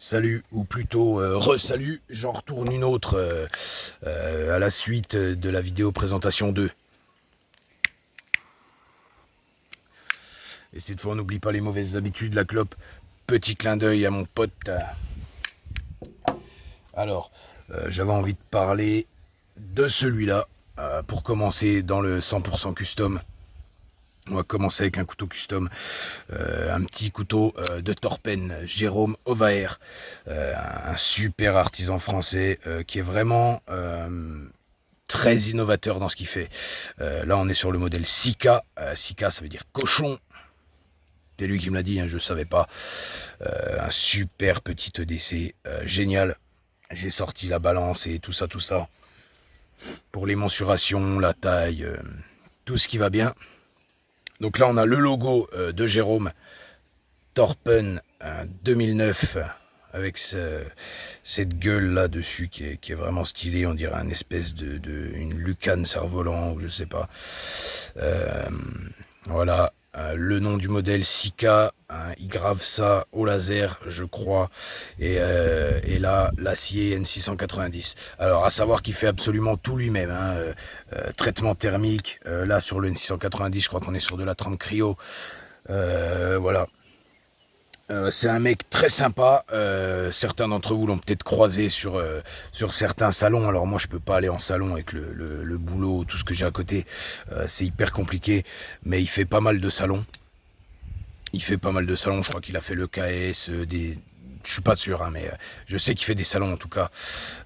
Salut, ou plutôt re-salut, j'en retourne une autre à la suite de la vidéo présentation 2. Et cette fois on n'oublie pas les mauvaises habitudes, la clope. Petit clin d'œil à mon pote. Alors, j'avais envie de parler de celui-là, pour commencer dans le 100% custom. On va commencer avec un couteau custom, un petit couteau de Torpen, Jérôme Ovaer, un super artisan français qui est vraiment très innovateur dans ce qu'il fait. Là, on est sur le modèle Sika. Sika, ça veut dire cochon. C'est lui qui me l'a dit, hein, je ne savais pas. Un super petit EDC, génial. J'ai sorti la balance et tout ça. Pour les mensurations, la taille, tout ce qui va bien. Donc là, on a le logo de Jérôme, Torpen 2009, avec cette gueule là dessus qui est vraiment stylée. On dirait une espèce une lucane cerf-volant ou je sais pas. Voilà, le nom du modèle Sika, il grave ça au laser je crois, et là l'acier N690. Alors à savoir qu'il fait absolument tout lui-même, traitement thermique, là sur le N690 je crois qu'on est sur de la trempe cryo. Voilà. C'est un mec très sympa. Certains d'entre vous l'ont peut-être croisé sur certains salons. Alors moi je peux pas aller en salon avec le boulot, tout ce que j'ai à côté. C'est hyper compliqué. Mais il fait pas mal de salons. Je crois qu'il a fait le KS, je suis pas sûr, mais je sais qu'il fait des salons en tout cas.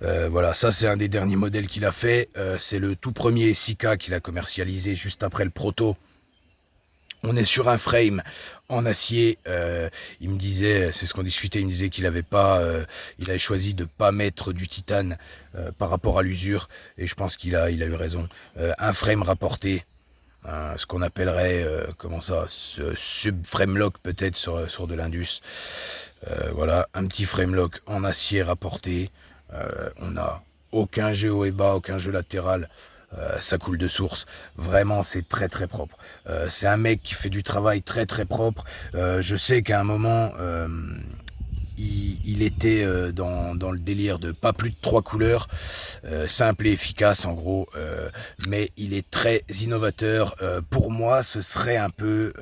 Voilà, ça c'est un des derniers modèles qu'il a fait. C'est le tout premier Sika qu'il a commercialisé juste après le proto. On est sur un frame en acier. Il me disait, c'est ce qu'on discutait, il me disait qu'il avait choisi de pas mettre du titane par rapport à l'usure, et je pense qu'il a eu raison. Un frame rapporté, ce qu'on appellerait, sub-frame lock peut-être sur de l'Indus. Voilà, un petit frame lock en acier rapporté. On n'a aucun jeu haut et bas, aucun jeu latéral. Ça coule de source. Vraiment, c'est très très propre. C'est un mec qui fait du travail très très propre. Je sais qu'à un moment, il était dans le délire de pas plus de 3 couleurs, simple et efficace en gros, mais il est très innovateur. Pour moi, ce serait un peu,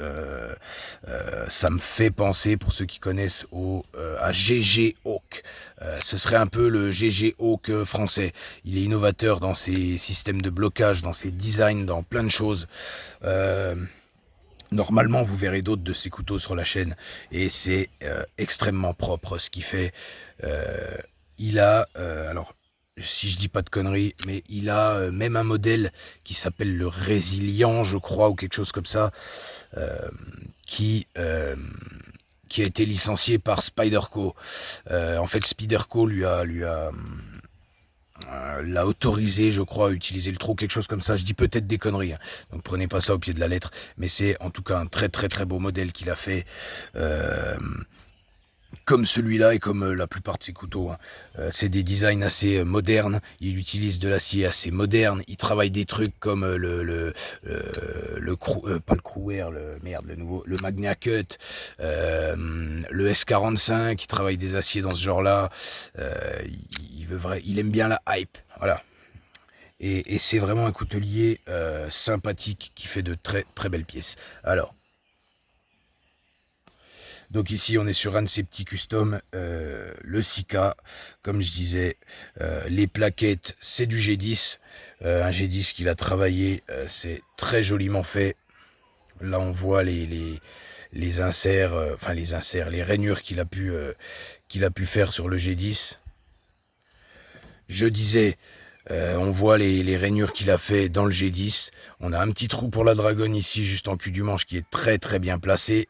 ça me fait penser, pour ceux qui connaissent, à GG Hawk. Ce serait un peu le GG Hawk français. Il est innovateur dans ses systèmes de blocage, dans ses designs, dans plein de choses. Normalement, vous verrez d'autres de ces couteaux sur la chaîne, et c'est extrêmement propre ce qu'il fait. Il a, alors, si je dis pas de conneries, mais il a même un modèle qui s'appelle le Résilient, je crois, ou quelque chose comme ça, euh, qui, euh, qui a été licencié par Spyderco. En fait, Spyderco l'a autorisé, je crois, à utiliser le trou, quelque chose comme ça. Je dis peut-être des conneries, hein. Donc prenez pas ça au pied de la lettre, mais c'est en tout cas un très très très beau modèle qu'il a fait. Comme celui-là et comme la plupart de ses couteaux, c'est des designs assez modernes. Il utilise de l'acier assez moderne. Il travaille des trucs comme pas le Cruer, le Magna Cut, le S45. Il travaille des aciers dans ce genre-là. Il aime bien la hype. Voilà. Et c'est vraiment un coutelier sympathique qui fait de très très belles pièces. Alors, donc ici on est sur un de ces petits customs, le Sika, comme je disais. Les plaquettes, c'est du G10, un G10 qu'il a travaillé, c'est très joliment fait. Là on voit les inserts, les rainures qu'il a pu faire sur le G10. Je disais, on voit les rainures qu'il a fait dans le G10. On a un petit trou pour la dragonne ici, juste en cul du manche, qui est très très bien placé.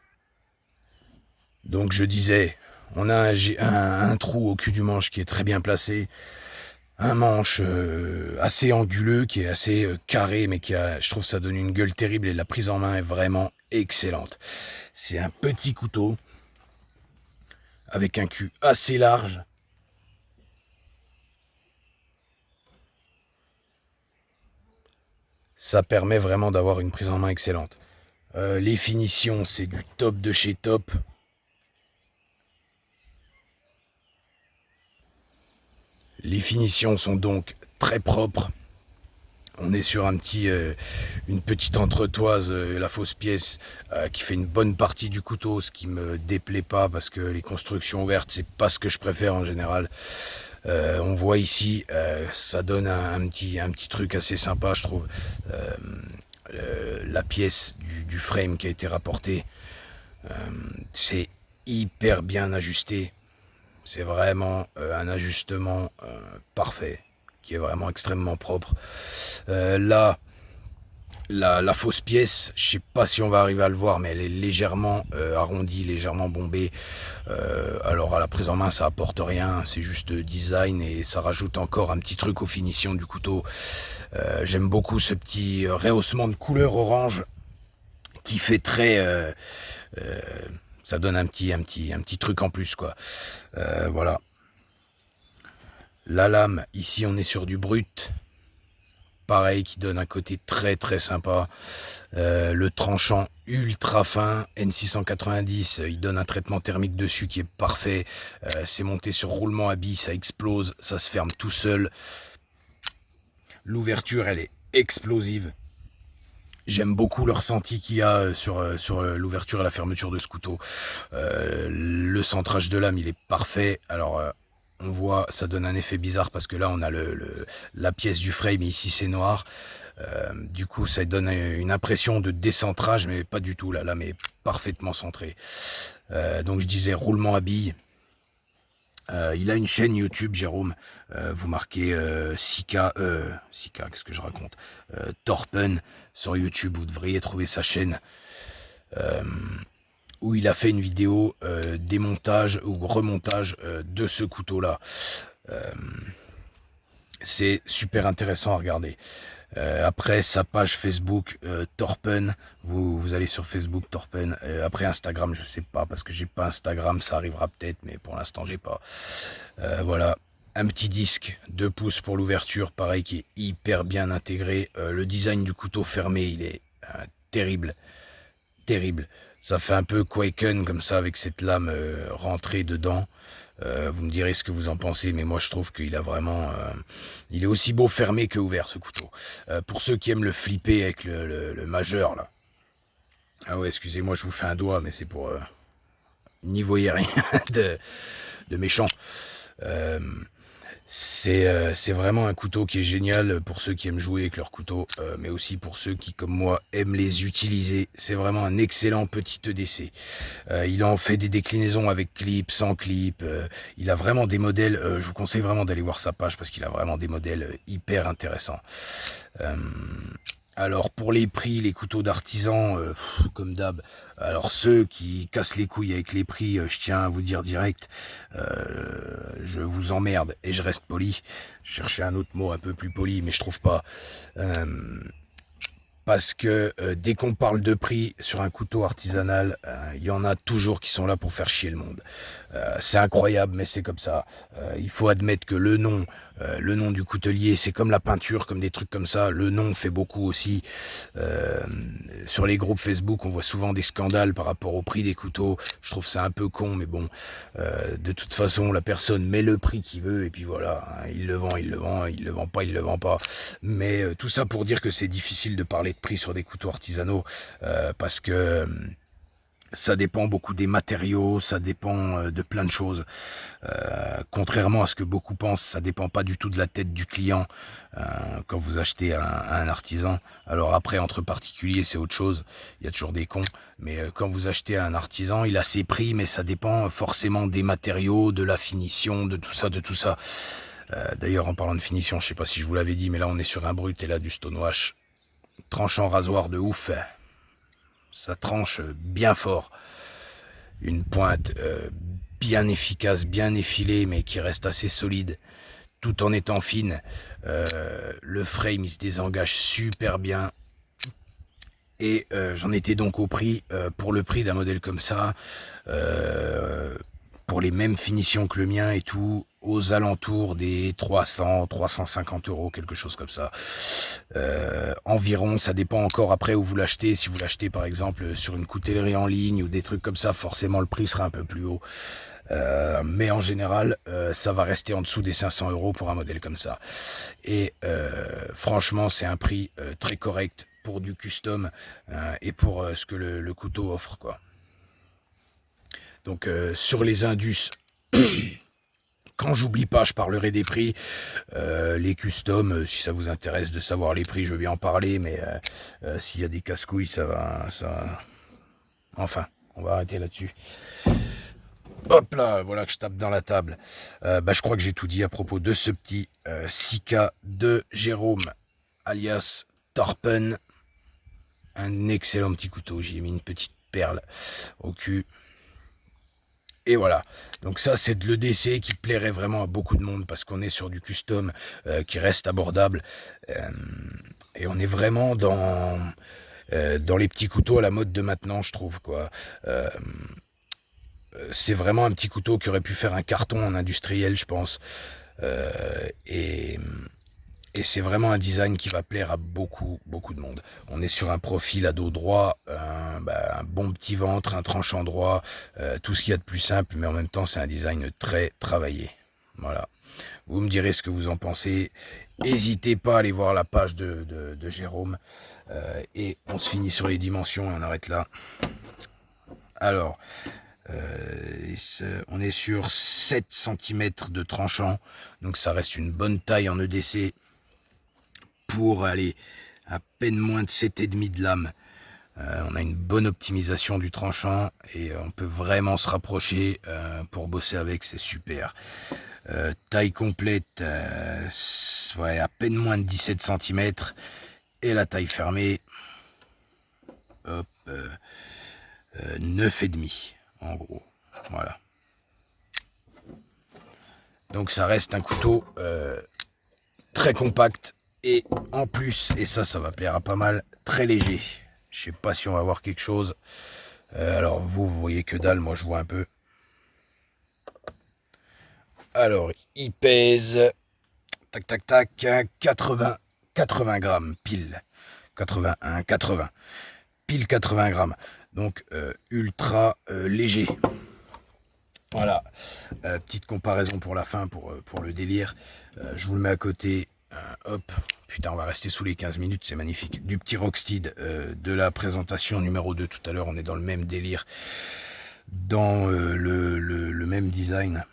Donc je disais, on a un trou au cul du manche qui est très bien placé, un manche assez anguleux, qui est assez carré, mais je trouve ça donne une gueule terrible, et la prise en main est vraiment excellente. C'est un petit couteau avec un cul assez large. Ça permet vraiment d'avoir une prise en main excellente. Les finitions, c'est du top de chez top. Les finitions sont donc très propres. On est sur une petite entretoise, la fausse pièce, qui fait une bonne partie du couteau, ce qui me déplaît pas parce que les constructions ouvertes, c'est pas ce que je préfère en général. On voit ici, ça donne un petit truc assez sympa, je trouve. La pièce du frame qui a été rapportée, c'est hyper bien ajusté. C'est vraiment un ajustement parfait, qui est vraiment extrêmement propre. Là, la fausse pièce, je sais pas si on va arriver à le voir, mais elle est légèrement arrondie, légèrement bombée. Alors à la prise en main, ça apporte rien, c'est juste design et ça rajoute encore un petit truc aux finitions du couteau. J'aime beaucoup ce petit rehaussement de couleur orange qui fait très... ça donne un petit truc en plus, quoi. Voilà. La lame, ici on est sur du brut. Pareil, qui donne un côté très très sympa. Le tranchant ultra fin N690, il donne un traitement thermique dessus qui est parfait. C'est monté sur roulement à billes, ça explose, ça se ferme tout seul. L'ouverture, elle est explosive. J'aime beaucoup le ressenti qu'il y a sur l'ouverture et la fermeture de ce couteau. Le centrage de lame, il est parfait. Alors, on voit, ça donne un effet bizarre parce que là, on a la pièce du frame et ici, c'est noir. Du coup, ça donne une impression de décentrage, mais pas du tout. La lame est parfaitement centrée. Donc, je disais roulement à billes. Il a une chaîne YouTube, Jérôme. Vous marquez Sika, qu'est-ce que je raconte, Torpen sur YouTube, vous devriez trouver sa chaîne. Où il a fait une vidéo démontage ou remontage de ce couteau-là. C'est super intéressant à regarder. Après sa page Facebook Torpen, vous allez sur Facebook Torpen. Après Instagram, je sais pas parce que j'ai pas Instagram, ça arrivera peut-être, mais pour l'instant j'ai pas. Voilà, un petit disque 2 pouces pour l'ouverture, pareil qui est hyper bien intégré. Le design du couteau fermé, il est terrible, terrible. Ça fait un peu Quaken comme ça avec cette lame rentrée dedans. Vous me direz ce que vous en pensez, mais moi je trouve qu'il a vraiment... il est aussi beau fermé que ouvert ce couteau. Pour ceux qui aiment le flipper avec le majeur là. Ah ouais, excusez-moi, je vous fais un doigt, mais c'est pour... n'y voyez rien de méchant. C'est vraiment un couteau qui est génial pour ceux qui aiment jouer avec leur couteau, mais aussi pour ceux qui, comme moi, aiment les utiliser. C'est vraiment un excellent petit EDC. Il en fait des déclinaisons avec clip, sans clip. Il a vraiment des modèles, je vous conseille vraiment d'aller voir sa page parce qu'il a vraiment des modèles hyper intéressants. Alors pour les prix, les couteaux d'artisan, comme d'hab, alors ceux qui cassent les couilles avec les prix, je tiens à vous dire direct, je vous emmerde et je reste poli. Je cherchais un autre mot un peu plus poli, mais je trouve pas. Parce que dès qu'on parle de prix sur un couteau artisanal, il y en a toujours qui sont là pour faire chier le monde. C'est incroyable, mais c'est comme ça. Il faut admettre que le nom du coutelier, c'est comme la peinture, comme des trucs comme ça. Le nom fait beaucoup aussi. Sur les groupes Facebook, on voit souvent des scandales par rapport au prix des couteaux. Je trouve ça un peu con, mais bon. De toute façon, la personne met le prix qu'il veut, et puis voilà. Hein, il le vend, il le vend. Il le vend pas, il le vend pas. Mais tout ça pour dire que c'est difficile de parler de prix sur des couteaux artisanaux, parce que... ça dépend beaucoup des matériaux, ça dépend de plein de choses. Contrairement à ce que beaucoup pensent, ça dépend pas du tout de la tête du client quand vous achetez un artisan. Alors après, entre particuliers, c'est autre chose. Il y a toujours des cons. Mais quand vous achetez un artisan, il a ses prix, mais ça dépend forcément des matériaux, de la finition, de tout ça, de tout ça. D'ailleurs, en parlant de finition, je sais pas si je vous l'avais dit, mais là, on est sur un brut et là, du stonewash. Tranchant rasoir de ouf. Ça tranche bien fort, une pointe bien efficace, bien effilée, mais qui reste assez solide, tout en étant fine. Le frame, il se désengage super bien. Et j'en étais donc au prix, pour le prix d'un modèle comme ça, pour les mêmes finitions que le mien et tout, aux alentours des 300, 350 €, quelque chose comme ça. Environ, ça dépend encore après où vous l'achetez. Si vous l'achetez par exemple sur une coutellerie en ligne ou des trucs comme ça, forcément le prix sera un peu plus haut. mais en général, ça va rester en dessous des 500 € pour un modèle comme ça. Et franchement, c'est un prix très correct pour du custom et pour ce que le couteau offre, quoi. Donc sur les Indus, quand j'oublie pas, je parlerai des prix. Les customs, si ça vous intéresse de savoir les prix, je vais bien en parler, mais s'il y a des casse-couilles, ça va... Enfin, on va arrêter là-dessus. Hop là, voilà que je tape dans la table. Je crois que j'ai tout dit à propos de ce petit Sika de Jérôme, alias Torpen. Un excellent petit couteau, j'y ai mis une petite perle au cul. Et voilà, donc ça c'est de l'EDC qui plairait vraiment à beaucoup de monde parce qu'on est sur du custom qui reste abordable et on est vraiment dans les petits couteaux à la mode de maintenant, je trouve, quoi. C'est vraiment un petit couteau qui aurait pu faire un carton en industriel, je pense, et c'est vraiment un design qui va plaire à beaucoup de monde. On est sur un profil à dos droit, un bon petit ventre, un tranchant droit, tout ce qu'il y a de plus simple, mais en même temps c'est un design très travaillé. Voilà. Vous me direz ce que vous en pensez. N'hésitez pas à aller voir la page de Jérôme. Et on se finit sur les dimensions et on arrête là. Alors, on est sur 7 cm de tranchant, donc ça reste une bonne taille en EDC. Pour aller à peine moins de 7,5 de lame. On a une bonne optimisation du tranchant et on peut vraiment se rapprocher pour bosser avec, c'est super. Taille complète, ouais, à peine moins de 17 cm. Et la taille fermée, hop, 9,5 en gros. Voilà. Donc ça reste un couteau très compact. Et en plus, et ça va plaire à pas mal, très léger. Je sais pas si on va voir quelque chose. Alors vous voyez que dalle, moi je vois un peu. Alors, il pèse, tac tac tac, 80 grammes pile. 80, pile 80 grammes. Donc ultra léger. Voilà, petite comparaison pour la fin, pour le délire. Je vous le mets à côté. Hop, putain, on va rester sous les 15 minutes, c'est magnifique. Du petit Rocksteed de la présentation numéro 2 tout à l'heure, on est dans le même délire, dans le même design.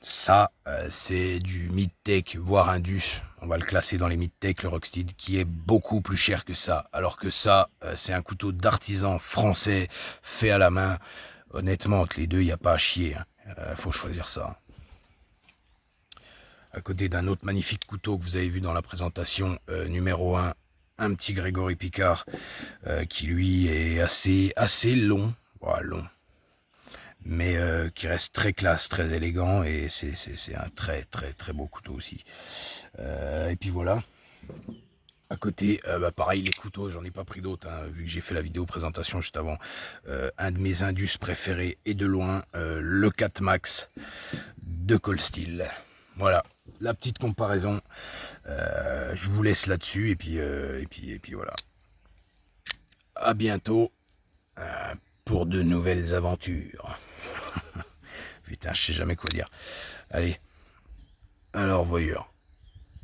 Ça, c'est du mid-tech, voire indus. On va le classer dans les mid-tech, le Rocksteed, qui est beaucoup plus cher que ça. Alors que ça, c'est un couteau d'artisan français, fait à la main. Honnêtement, entre les deux, il n'y a pas à chier. Faut choisir ça. À côté d'un autre magnifique couteau que vous avez vu dans la présentation numéro 1, un petit Grégory Picard qui lui est assez long, voilà, long, mais qui reste très classe, très élégant et c'est un très beau couteau aussi. Et puis voilà. À côté, pareil, les couteaux, j'en ai pas pris d'autres, hein, vu que j'ai fait la vidéo présentation juste avant. Un de mes Indus préférés et de loin, le 4 Max de Cold Steel. Voilà, la petite comparaison. Je vous laisse là-dessus et puis voilà. À bientôt pour de nouvelles aventures. Putain, je sais jamais quoi dire. Allez, alors voyeur.